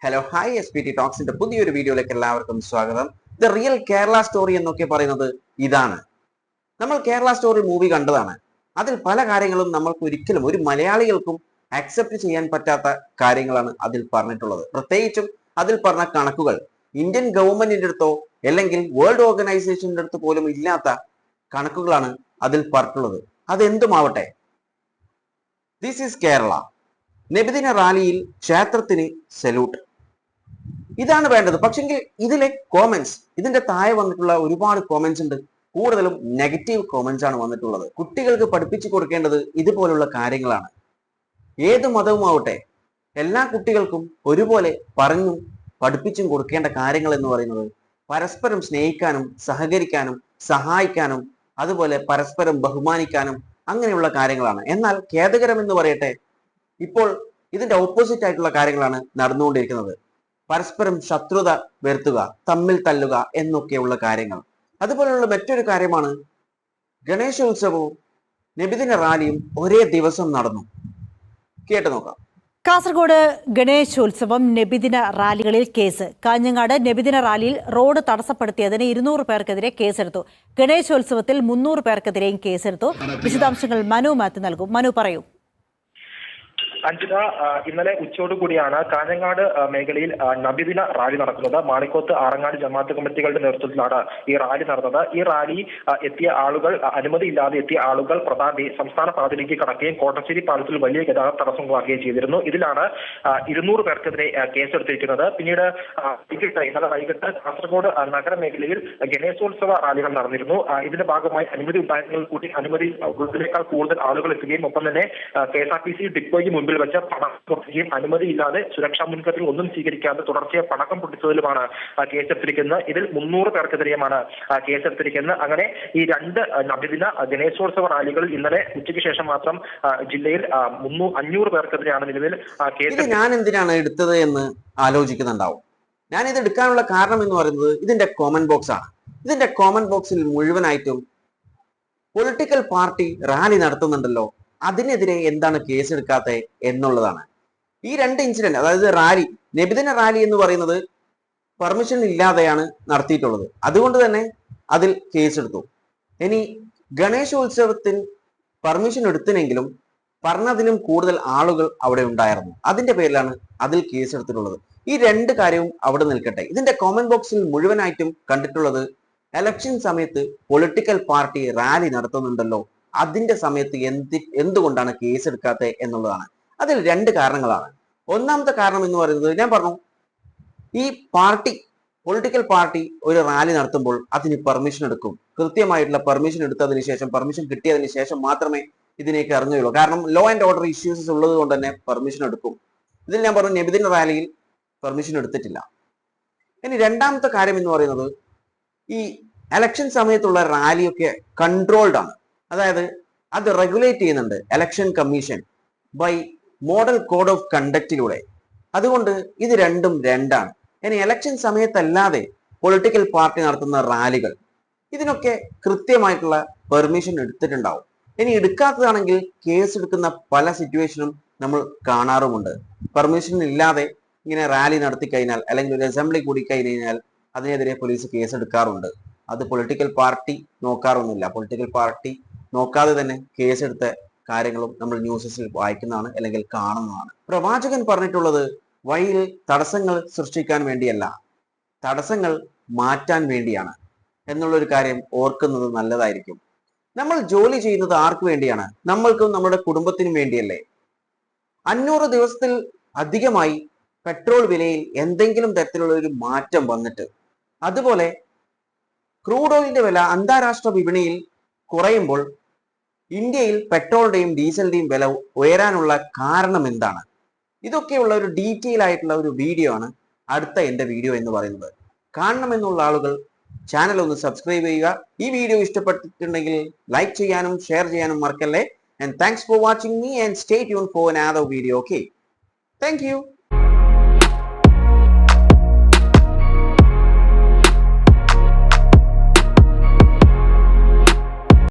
Hello hi SPT ടോക്സിന്റെ പുതിയൊരു വീഡിയോയിലേക്ക് എല്ലാവർക്കും സ്വാഗതം. ദ റിയൽ കേരള സ്റ്റോറി എന്നൊക്കെ പറയുന്നത് ഇതാണ്. നമ്മൾ കേരള സ്റ്റോറി മൂവി കണ്ടതാണ്. അതിൽ പല കാര്യങ്ങളും നമ്മൾക്ക് ഒരിക്കലും ഒരു മലയാളികൾക്കും അക്സെപ്റ്റ് ചെയ്യാൻ പറ്റാത്ത കാര്യങ്ങളാണ് അതിൽ പറഞ്ഞിട്ടുള്ളത്. പ്രത്യേകിച്ചും അതിൽ പറഞ്ഞ കണക്കുകൾ ഇന്ത്യൻ ഗവൺമെന്റിന്റെ അടുത്തോ അല്ലെങ്കിൽ വേൾഡ് ഓർഗനൈസേഷന്റെ അടുത്ത് പോലും ഇല്ലാത്ത കണക്കുകളാണ് അതിൽ പറഞ്ഞിട്ടുള്ളത്. അതെന്തുമാവട്ടെ, ദിസ് ഈസ് കേരള. നബിദിന റാലിയിൽ ക്ഷേത്രത്തിന് സല്യൂട്ട്, ഇതാണ് വേണ്ടത്. പക്ഷെങ്കിൽ ഇതിലെ കോമന്റ്സ്, ഇതിന്റെ താഴെ വന്നിട്ടുള്ള ഒരുപാട് കോമന്റ്സ് ഉണ്ട്. കൂടുതലും നെഗറ്റീവ് കോമന്റ്സ് ആണ് വന്നിട്ടുള്ളത്. കുട്ടികൾക്ക് പഠിപ്പിച്ചു കൊടുക്കേണ്ടത് ഇതുപോലുള്ള കാര്യങ്ങളാണ്. ഏത് മതവുമാവട്ടെ, എല്ലാ കുട്ടികൾക്കും ഒരുപോലെ പറഞ്ഞും പഠിപ്പിച്ചും കൊടുക്കേണ്ട കാര്യങ്ങൾ എന്ന് പറയുന്നത് പരസ്പരം സ്നേഹിക്കാനും സഹകരിക്കാനും സഹായിക്കാനും അതുപോലെ പരസ്പരം ബഹുമാനിക്കാനും അങ്ങനെയുള്ള കാര്യങ്ങളാണ്. എന്നാൽ ഖേദകരം എന്ന് പറയട്ടെ, ഇപ്പോൾ ഇതിന്റെ ഓപ്പോസിറ്റ് ആയിട്ടുള്ള കാര്യങ്ങളാണ് നടന്നുകൊണ്ടിരിക്കുന്നത്. പരസ്പരം ശത്രുത വരുത്തുക, തമ്മിൽ തല്ലുക എന്നൊക്കെയുള്ള കാര്യങ്ങൾ. അതുപോലെയുള്ള മറ്റൊരു കാര്യമാണ് ഗണേശോത്സവവും നബിദിന റാലിയും ഒരേ ദിവസം നടന്നു. കേട്ടു നോക്കാം. കാസർഗോഡ് ഗണേശോത്സവം നബിദിന റാലികളിൽ കേസ്. കാഞ്ഞങ്ങാട് നബിദിന റാലിയിൽ റോഡ് തടസ്സപ്പെടുത്തിയതിന് 200 പേർക്കെതിരെ കേസെടുത്തു. ഗണേശോത്സവത്തിൽ 300 പേർക്കെതിരെയും കേസെടുത്തു. വിശദാംശങ്ങൾ മനു മാത്യു നൽകും. മനു, പറയൂ. അഞ്ജിത, ഇന്നലെ ഉച്ചയോടുകൂടിയാണ് കാഞ്ഞങ്ങാട് മേഖലയിൽ നബിദിന റാലി നടക്കുന്നത്. മാണിക്കോത്ത്, ആറങ്ങാട് ജമാഅത്ത് കമ്മിറ്റികളുടെ നേതൃത്വത്തിലാണ് ഈ റാലി നടന്നത്. ഈ റാലി എത്തിയ ആളുകൾ, അനുമതിയില്ലാതെ എത്തിയ ആളുകൾ സംസ്ഥാന പാതയിലേക്ക് കടക്കുകയും കോട്ടശ്ശേരി പാലത്തിൽ വലിയ ഗതാഗത തടസ്സമുണ്ടാക്കുകയും ചെയ്തിരുന്നു. ഇതിലാണ് 200 പേർക്കെതിരെ കേസെടുത്തിരിക്കുന്നത്. പിന്നീട് ഇന്നലെ വൈകിട്ട് കാസർഗോഡ് നഗരമേഖലയിൽ ഗണേശോത്സവ റാലികൾ നടന്നിരുന്നു. ഇതിന്റെ ഭാഗമായി അനുമതി ഉണ്ടായിരുന്നെങ്കിൽ കൂടി അനുമതി ഉള്ളതിനേക്കാൾ കൂടുതൽ ആളുകൾ എത്തുകയും ഒപ്പം തന്നെ KSRTC ഡിപ്പോയ്ക്ക് മുൻപിൽ വെച്ച് പടക്കം പൊട്ടിക്കുകയും അനുമതിയില്ലാതെ സുരക്ഷാ മുൻകരുതൽ ഒന്നും സ്വീകരിക്കാതെ തുടർച്ചയായി പടക്കം പൊട്ടിച്ചതിലുമാണ് കേസെടുത്തിരിക്കുന്നത്. ഇതിൽ 300 പേർക്കെതിരെയുമാണ് കേസെടുത്തിരിക്കുന്നത്. അങ്ങനെ ഈ 2 നബിദിന ഗണേശോത്സവ റാലികളിൽ ഇന്നലെ ഉച്ചയ്ക്ക് ശേഷം മാത്രം ജില്ലയിൽ 500 പേർക്കെതിരെയാണ് നിലവിൽ കേസ്. ഞാൻ എന്തിനാണ് എടുത്തത് എന്ന് ആലോചിക്കുന്നുണ്ടാവും. ഞാൻ ഇത് എടുക്കാനുള്ള കാരണം എന്ന് പറയുന്നത് ഇതിന്റെ കോമന്റ് ബോക്സ് ആണ്. ഇതിന്റെ കോമന്റ് ബോക്സിൽ മുഴുവനായിട്ടും പൊളിറ്റിക്കൽ പാർട്ടി റാലി നടത്തുന്നുണ്ടല്ലോ, അതിനെതിരെ എന്താണ് കേസെടുക്കാത്ത എന്നുള്ളതാണ്. ഈ 2 ഇൻസിഡന്റ്, അതായത് റാലി, നബിദിന റാലി എന്ന് പറയുന്നത് പെർമിഷൻ ഇല്ലാതെയാണ് നടത്തിയിട്ടുള്ളത്. അതുകൊണ്ട് തന്നെ അതിൽ കേസെടുത്തു. ഇനി ഗണേശോത്സവത്തിന് പെർമിഷൻ എടുത്തിനെങ്കിലും പറഞ്ഞതിലും കൂടുതൽ ആളുകൾ അവിടെ ഉണ്ടായിരുന്നു. അതിന്റെ പേരിലാണ് അതിൽ കേസെടുത്തിട്ടുള്ളത്. ഈ 2 കാര്യവും അവിടെ നിൽക്കട്ടെ. ഇതിന്റെ കോമന്റ് ബോക്സിൽ മുഴുവനായിട്ടും കണ്ടിട്ടുള്ളത് എലക്ഷൻ സമയത്ത് പൊളിറ്റിക്കൽ പാർട്ടി റാലി നടത്തുന്നുണ്ടല്ലോ, അതിന്റെ സമയത്ത് എന്തുകൊണ്ടാണ് കേസെടുക്കാത്ത എന്നുള്ളതാണ്. അതിൽ 2 കാരണങ്ങളാണ്. ഒന്നാമത്തെ കാരണം എന്ന് പറയുന്നത്, ഞാൻ പറഞ്ഞു, ഈ പൊളിറ്റിക്കൽ പാർട്ടി ഒരു റാലി നടത്തുമ്പോൾ അതിന് പെർമിഷൻ എടുക്കും. കൃത്യമായിട്ടുള്ള പെർമിഷൻ എടുത്തതിന് ശേഷം, പെർമിഷൻ കിട്ടിയതിന് ശേഷം മാത്രമേ ഇതിലേക്ക് ഇറങ്ങുകയുള്ളൂ. കാരണം ലോ ആൻഡ് ഓർഡർ ഇഷ്യൂസ് ഉള്ളത് കൊണ്ട് തന്നെ പെർമിഷൻ എടുക്കും. ഇതിൽ ഞാൻ പറഞ്ഞു, നബിദിന റാലിയിൽ പെർമിഷൻ എടുത്തിട്ടില്ല. ഇനി രണ്ടാമത്തെ കാര്യം എന്ന് പറയുന്നത്, ഈ എലക്ഷൻ സമയത്തുള്ള റാലിയൊക്കെ കൺട്രോൾഡ് ആണ്. അതായത് അത് റെഗുലേറ്റ് ചെയ്യുന്നുണ്ട് election commission by model code of കണ്ടക്റ്റിലൂടെ. അതുകൊണ്ട് ഇത് രണ്ടും രണ്ടാണ്. ഇനി ഇലക്ഷൻ സമയത്തല്ലാതെ പൊളിറ്റിക്കൽ പാർട്ടി നടത്തുന്ന റാലികൾ, ഇതിനൊക്കെ കൃത്യമായിട്ടുള്ള പെർമിഷൻ എടുത്തിട്ടുണ്ടാവും. ഇനി എടുക്കാത്തതാണെങ്കിൽ കേസ് എടുക്കുന്ന പല സിറ്റുവേഷനും നമ്മൾ കാണാറുമുണ്ട്. പെർമിഷൻ ഇല്ലാതെ ഇങ്ങനെ റാലി നടത്തി കഴിഞ്ഞാൽ അല്ലെങ്കിൽ ഒരു അസംബ്ലി കൂടി കഴിഞ്ഞാൽ അതിനെതിരെ പോലീസ് കേസ് എടുക്കാറുണ്ട്. അത് പൊളിറ്റിക്കൽ പാർട്ടി നോക്കാറൊന്നുമില്ല. പൊളിറ്റിക്കൽ പാർട്ടി നോക്കാതെ തന്നെ കേസെടുത്ത കാര്യങ്ങളും നമ്മൾ ന്യൂസസിൽ വായിക്കുന്നതാണ് അല്ലെങ്കിൽ കാണുന്നതാണ്. പ്രവാചകൻ പറഞ്ഞിട്ടുള്ളത് വഴിയിൽ തടസ്സങ്ങൾ സൃഷ്ടിക്കാൻ വേണ്ടിയല്ല, തടസ്സങ്ങൾ മാറ്റാൻ വേണ്ടിയാണ് എന്നുള്ളൊരു കാര്യം ഓർക്കുന്നത് നല്ലതായിരിക്കും. നമ്മൾ ജോലി ചെയ്യുന്നത് ആർക്ക് വേണ്ടിയാണ്? നമ്മൾക്കും നമ്മുടെ കുടുംബത്തിനും വേണ്ടിയല്ലേ? 500 ദിവസത്തിൽ അധികമായി പെട്രോൾ വിലയിൽ എന്തെങ്കിലും തരത്തിലുള്ള ഒരു മാറ്റം വന്നിട്ട്, അതുപോലെ ക്രൂഡ് ഓയിലിന്റെ വില അന്താരാഷ്ട്ര വിപണിയിൽ കുറയുമ്പോൾ ഇന്ത്യയിൽ പെട്രോളിന്റെയും ഡീസലിന്റെയും വില ഉയരാനുള്ള കാരണം എന്താണ്? ഇതൊക്കെയുള്ള ഒരു ഡീറ്റെയിൽ ആയിട്ടുള്ള ഒരു വീഡിയോ ആണ് അടുത്ത എൻ്റെ വീഡിയോ എന്ന് പറയുന്നത്. കാണണമെന്നുള്ള ആളുകൾ ചാനൽ ഒന്ന് സബ്സ്ക്രൈബ് ചെയ്യുക. ഈ വീഡിയോ ഇഷ്ടപ്പെട്ടിട്ടുണ്ടെങ്കിൽ ലൈക്ക് ചെയ്യാനും ഷെയർ ചെയ്യാനും മറക്കല്ലേ. And thanks for watching me and stay tuned for another video. Okay, thank you.